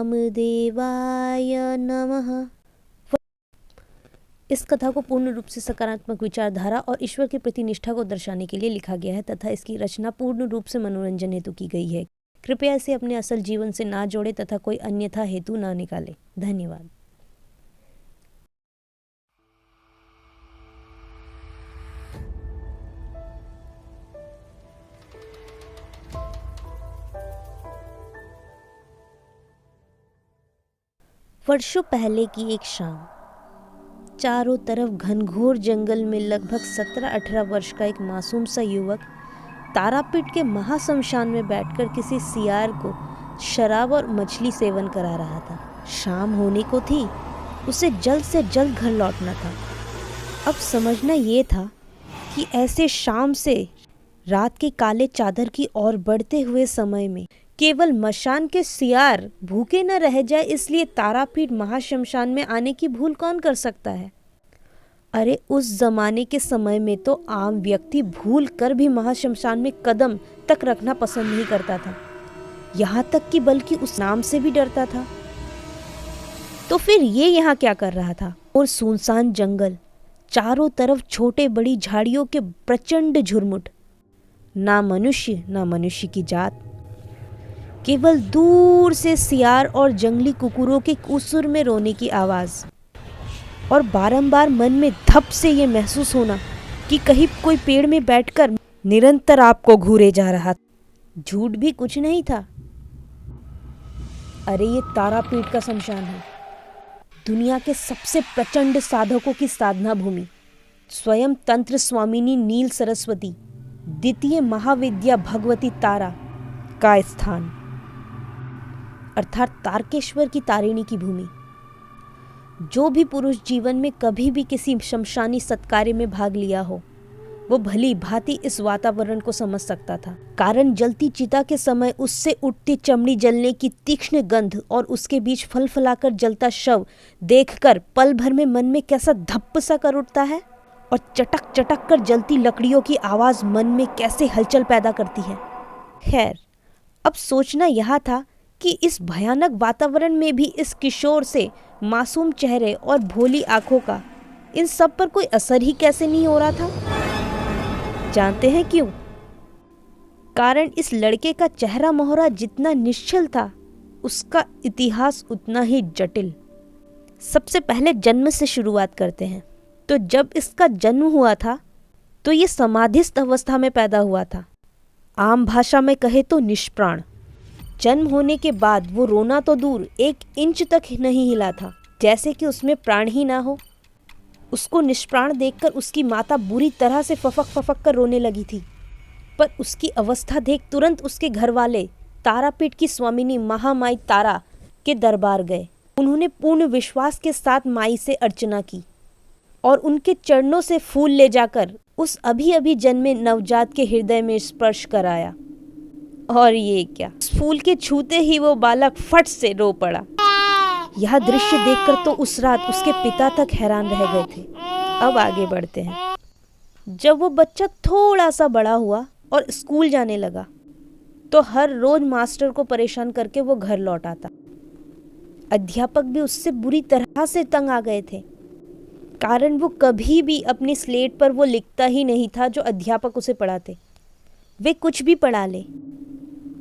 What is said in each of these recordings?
वामदेवाय नमः। इस कथा को पूर्ण रूप से सकारात्मक विचारधारा और ईश्वर के प्रति निष्ठा को दर्शाने के लिए लिखा गया है तथा इसकी रचना पूर्ण रूप से मनोरंजन हेतु की गई है। कृपया इसे अपने असल जीवन से ना जोड़े तथा कोई अन्यथा हेतु ना निकाले। धन्यवाद। वर्षों पहले की एक शाम, चारों तरफ घनघोर जंगल में लगभग 17-18 वर्ष का एक मासूम सा युवक तारापीठ के महाशमशान में बैठकर किसी सियार को शराब और मछली सेवन करा रहा था। शाम होने को थी, उसे जल्द से जल्द घर लौटना था। अब समझना ये था कि ऐसे शाम से रात के काले चादर की ओर बढ़ते हुए समय में केवल मशान के सियार भूखे न रह जाए, इसलिए तारापीठ महाशमशान में आने की भूल कौन कर सकता है। अरे उस जमाने के समय में तो आम व्यक्ति भूल कर भी महाशमशान में कदम तक रखना पसंद नहीं करता था, यहाँ तक कि बल्कि उस नाम से भी डरता था। तो फिर ये यहाँ क्या कर रहा था? और सुनसान जंगल, चारों तरफ छोटे बड़ी झाड़ियों के प्रचंड झुरमुट, ना मनुष्य ना मनुष्य की जात, केवल दूर से सियार और जंगली कुकुरों के कुसुर में रोने की आवाज, और बारंबार मन में धप से ये महसूस होना कि कहीं कोई पेड़ में बैठकर निरंतर आपको घूरे जा रहा। झूठ भी कुछ नहीं था। अरे ये तारापीठ का शमशान है, दुनिया के सबसे प्रचंड साधकों की साधना भूमि, स्वयं तंत्र स्वामिनी नील सरस्वती, द्वितीय महाविद्या भगवती तारा का स्थान, अर्थात तारकेश्वर की तारिणी की भूमि। जो भी पुरुष जीवन में कभी भी किसी शमशानी सत्कार्य में भाग लिया हो, वो भली भांति इस वातावरण को समझ सकता था। कारण जलती चिता के समय उससे उठती चमड़ी जलने की तीक्ष्ण गंध और उसके बीच फल फलाकर जलता शव देखकर पल भर में मन में कैसा धप्प सा कर उठता है, और चटक चटक कर जलती लकड़ियों की आवाज मन में कैसे हलचल पैदा करती है। खैर, अब सोचना यह था कि इस भयानक वातावरण में भी इस किशोर से मासूम चेहरे और भोली आंखों का इन सब पर कोई असर ही कैसे नहीं हो रहा था। जानते हैं क्यों? कारण इस लड़के का चेहरा मोहरा जितना निश्चल था, उसका इतिहास उतना ही जटिल। सबसे पहले जन्म से शुरुआत करते हैं। तो जब इसका जन्म हुआ था तो ये समाधिस्थ अवस्था में पैदा हुआ था, आम भाषा में कहे तो निष्प्राण। जन्म होने के बाद वो रोना तो दूर 1 इंच तक नहीं हिला था, जैसे कि उसमें प्राण ही ना हो। उसको निष्प्राण देखकर उसकी माता बुरी तरह से फफक फफक कर रोने लगी थी, पर उसकी अवस्था देख तुरंत उसके घर वाले तारापीठ की स्वामिनी महामाई तारा के दरबार गए। उन्होंने पूर्ण विश्वास के साथ माई से अर्चना की और उनके चरणों से फूल ले जाकर उस अभी अभी जन्मे नवजात के हृदय में स्पर्श कराया। और ये क्या, फूल के छूते ही वो बालक फट से रो पड़ा। यह दृश्य देखकर तो उस रात उसके पिता तक हैरान रह गए थे। अब आगे बढ़ते हैं। जब वो बच्चा थोड़ा सा बड़ा हुआ और स्कूल जाने लगा, तो हर रोज मास्टर को परेशान करके वो घर लौट आता। अध्यापक भी उससे बुरी तरह से तंग आ गए थे, कारण वो कभी भी अपनी स्लेट पर वो लिखता ही नहीं था जो अध्यापक उसे पढ़ाते। वे कुछ भी पढ़ा ले,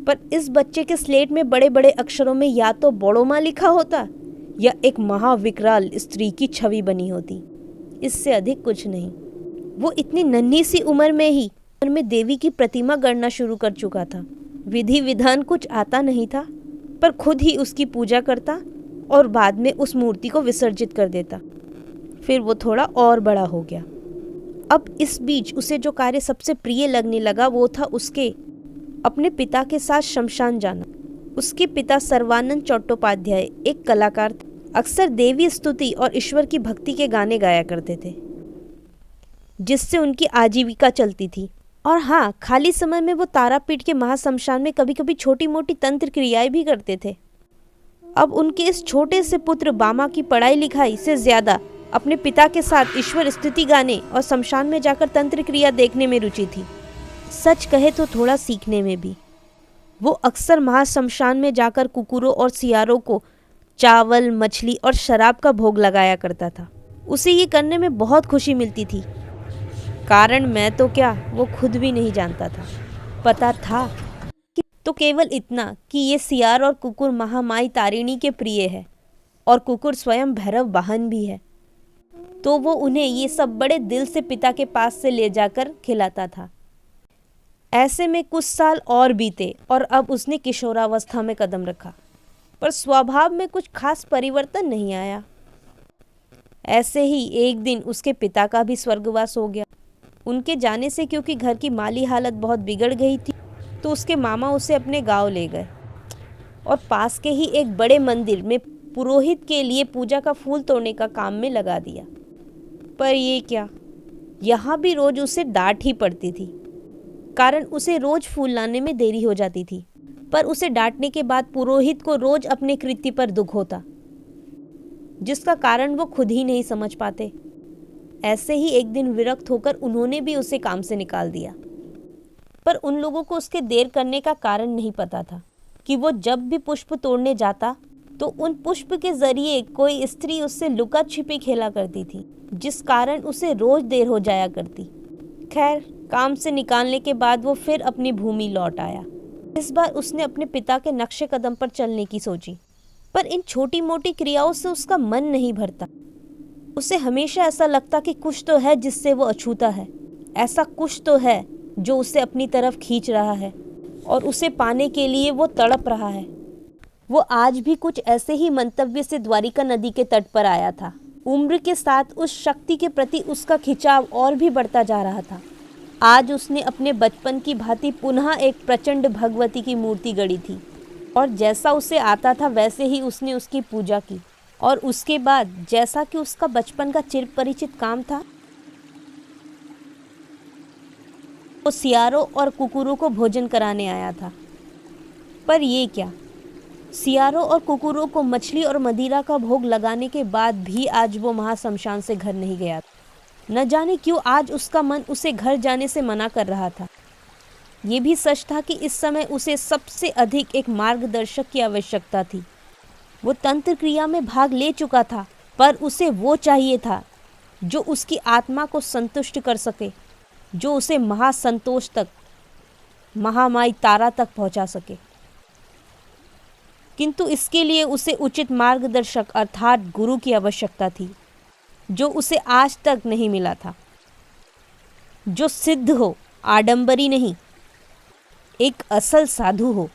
पर इस बच्चे के स्लेट में बड़े बड़े अक्षरों में या तो बड़ोमा लिखा होता या एक महाविकराल स्त्री की छवि बनी होती, इससे अधिक कुछ नहीं। वो इतनी नन्ही सी उम्र में ही मन में देवी की प्रतिमा गढ़ना शुरू कर चुका था। विधि विधान कुछ आता नहीं था, पर खुद ही उसकी पूजा करता और बाद में उस मूर्ति को विसर्जित कर देता। फिर वो थोड़ा और बड़ा हो गया। अब इस बीच उसे जो कार्य सबसे प्रिय लगने लगा वो था उसके अपने पिता के साथ शमशान जाना। उसके पिता सर्वानंद चट्टोपाध्याय एक कलाकार थे। अक्सर देवी स्तुति और ईश्वर की भक्ति के गाने गाया करते थे, जिससे उनकी आजीविका चलती थी। और हाँ, खाली समय में वो तारापीठ के महाशमशान में कभी कभी छोटी मोटी तंत्र क्रियाएं भी करते थे। अब उनके इस छोटे से पुत्र बामा की पढ़ाई लिखाई से ज्यादा अपने पिता के साथ ईश्वर स्तुति गाने और शमशान में जाकर तंत्र क्रिया देखने में रुचि थी। सच कहे तो थोड़ा सीखने में भी। वो अक्सर महाशमशान में जाकर कुकुरों और सियारों को चावल, मछली और शराब का भोग लगाया करता था। उसे ये करने में बहुत खुशी मिलती थी। कारण मैं तो क्या, वो खुद भी नहीं जानता था। पता था कि तो केवल इतना कि ये सियार और कुकुर महामाई तारिणी के प्रिय है और कुकुर स्वयं भैरव वाहन भी है। तो वो उन्हें ये सब बड़े दिल से पिता के पास से ले जाकर खिलाता था। ऐसे में कुछ साल और बीते और अब उसने किशोरावस्था में कदम रखा, पर स्वभाव में कुछ खास परिवर्तन नहीं आया। ऐसे ही एक दिन उसके पिता का भी स्वर्गवास हो गया। उनके जाने से क्योंकि घर की माली हालत बहुत बिगड़ गई थी, तो उसके मामा उसे अपने गांव ले गए और पास के ही एक बड़े मंदिर में पुरोहित के लिए पूजा का फूल तोड़ने का काम में लगा दिया। पर ये क्या, यहाँ भी रोज उसे डांट ही पड़ती थी, कारण उसे रोज फूल लाने में देरी हो जाती थी। पर उसे डांटने के बाद पुरोहित को रोज अपने कृत्य पर दुख होता, जिसका कारण वो खुद ही नहीं समझ पाते। ऐसे ही एक दिन विरक्त होकर उन्होंने भी उसे काम से निकाल दिया। पर उन लोगों को उसके देर करने का कारण नहीं पता था कि वो जब भी पुष्प तोड़ने जाता तो उन पुष्प के जरिए कोई स्त्री उससे लुका छिपी खेला करती थी, जिस कारण उसे रोज देर हो जाया करती। खैर, काम से निकालने के बाद वो फिर अपनी भूमि लौट आया। इस बार उसने अपने पिता के नक्शे कदम पर चलने की सोची, पर इन छोटी मोटी क्रियाओं से उसका मन नहीं भरता। उसे हमेशा ऐसा लगता कि कुछ तो है जिससे वो अछूता है, ऐसा कुछ तो है जो उसे अपनी तरफ खींच रहा है और उसे पाने के लिए वो तड़प रहा है। वो आज भी कुछ ऐसे ही मंतव्य से द्वारिका नदी के तट पर आया था। उम्र के साथ उस शक्ति के प्रति उसका खिंचाव और भी बढ़ता जा रहा था। आज उसने अपने बचपन की भांति पुनः एक प्रचंड भगवती की मूर्ति गढ़ी थी और जैसा उसे आता था वैसे ही उसने उसकी पूजा की। और उसके बाद जैसा कि उसका बचपन का चिर परिचित काम था, वो सियारों और कुकुरों को भोजन कराने आया था। पर ये क्या, सियारों और कुकुरों को मछली और मदिरा का भोग लगाने के बाद भी आज वो महाशमशान से घर नहीं गया। न जाने क्यों आज उसका मन उसे घर जाने से मना कर रहा था। ये भी सच था कि इस समय उसे सबसे अधिक एक मार्गदर्शक की आवश्यकता थी। वो तंत्र क्रिया में भाग ले चुका था, पर उसे वो चाहिए था जो उसकी आत्मा को संतुष्ट कर सके, जो उसे महासंतोष तक, महामाई तारा तक पहुंचा सके। किंतु इसके लिए उसे उचित मार्गदर्शक अर्थात गुरु की आवश्यकता थी, जो उसे आज तक नहीं मिला था, जो सिद्ध हो, आडंबरी नहीं, एक असल साधु हो।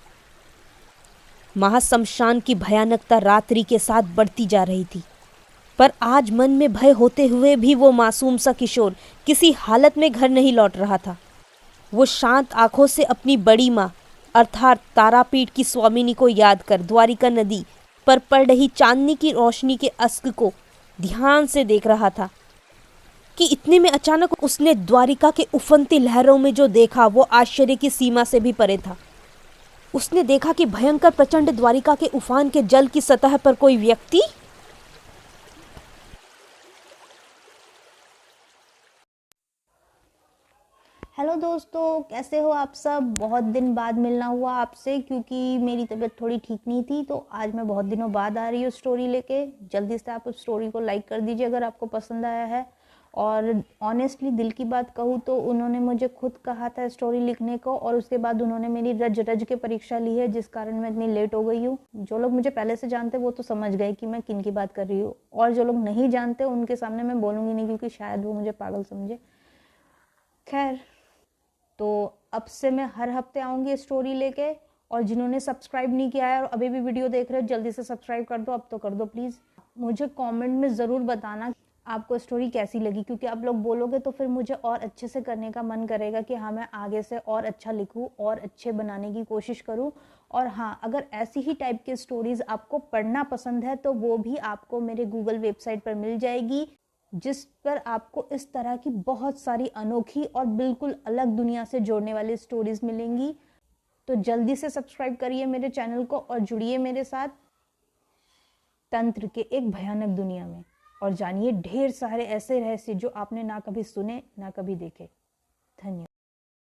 महाशमशान की भयानकता रात्रि के साथ बढ़ती जा रही थी, पर आज मन में भय होते हुए भी वो मासूम सा किशोर किसी हालत में घर नहीं लौट रहा था। वो शांत आंखों से अपनी बड़ी माँ अर्थात तारापीठ की स्वामिनी को याद कर द्वारिका नदी पर पड़ रही चांदनी की रोशनी के अस्क को ध्यान से देख रहा था कि इतने में अचानक उसने द्वारिका के उफनती लहरों में जो देखा वो आश्चर्य की सीमा से भी परे था। उसने देखा कि भयंकर प्रचंड द्वारिका के उफान के जल की सतह पर कोई व्यक्ति हेलो दोस्तों, कैसे हो आप सब। बहुत दिन बाद मिलना हुआ आपसे, क्योंकि मेरी तबीयत थोड़ी ठीक नहीं थी, तो आज मैं बहुत दिनों बाद आ रही हूँ स्टोरी लेके। जल्दी से आप उस स्टोरी को लाइक कर दीजिए अगर आपको पसंद आया है। और ऑनेस्टली दिल की बात कहूँ तो उन्होंने मुझे खुद कहा था स्टोरी लिखने को, और उसके बाद उन्होंने मेरी रज रज के परीक्षा ली है, जिस कारण मैं इतनी लेट हो गई हूँ। जो लोग मुझे पहले से जानते वो तो समझ गए कि मैं किन की बात कर रही हूँ, और जो लोग नहीं जानते उनके सामने मैं बोलूँगी नहीं, क्योंकि शायद वो मुझे पागल समझे। खैर, तो अब से मैं हर हफ्ते आऊँगी स्टोरी लेके। और जिन्होंने सब्सक्राइब नहीं किया है और अभी भी वीडियो देख रहे हो, जल्दी से सब्सक्राइब कर दो, अब तो कर दो प्लीज़। मुझे कमेंट में ज़रूर बताना आपको स्टोरी कैसी लगी, क्योंकि आप लोग बोलोगे तो फिर मुझे और अच्छे से करने का मन करेगा कि हाँ, मैं आगे से और अच्छा लिखूँ और अच्छे बनाने की कोशिश करूँ। और हाँ, अगर ऐसी ही टाइप की स्टोरीज़ आपको पढ़ना पसंद है तो वो भी आपको मेरे गूगल वेबसाइट पर मिल जाएगी, जिस पर आपको इस तरह की बहुत सारी अनोखी और बिल्कुल अलग दुनिया से जोड़ने वाली स्टोरीज मिलेंगी। तो जल्दी से सब्सक्राइब करिए मेरे चैनल को और जुड़िए मेरे साथ तंत्र के एक भयानक दुनिया में, और जानिए ढेर सारे ऐसे रहस्य जो आपने ना कभी सुने ना कभी देखे। धन्यवाद।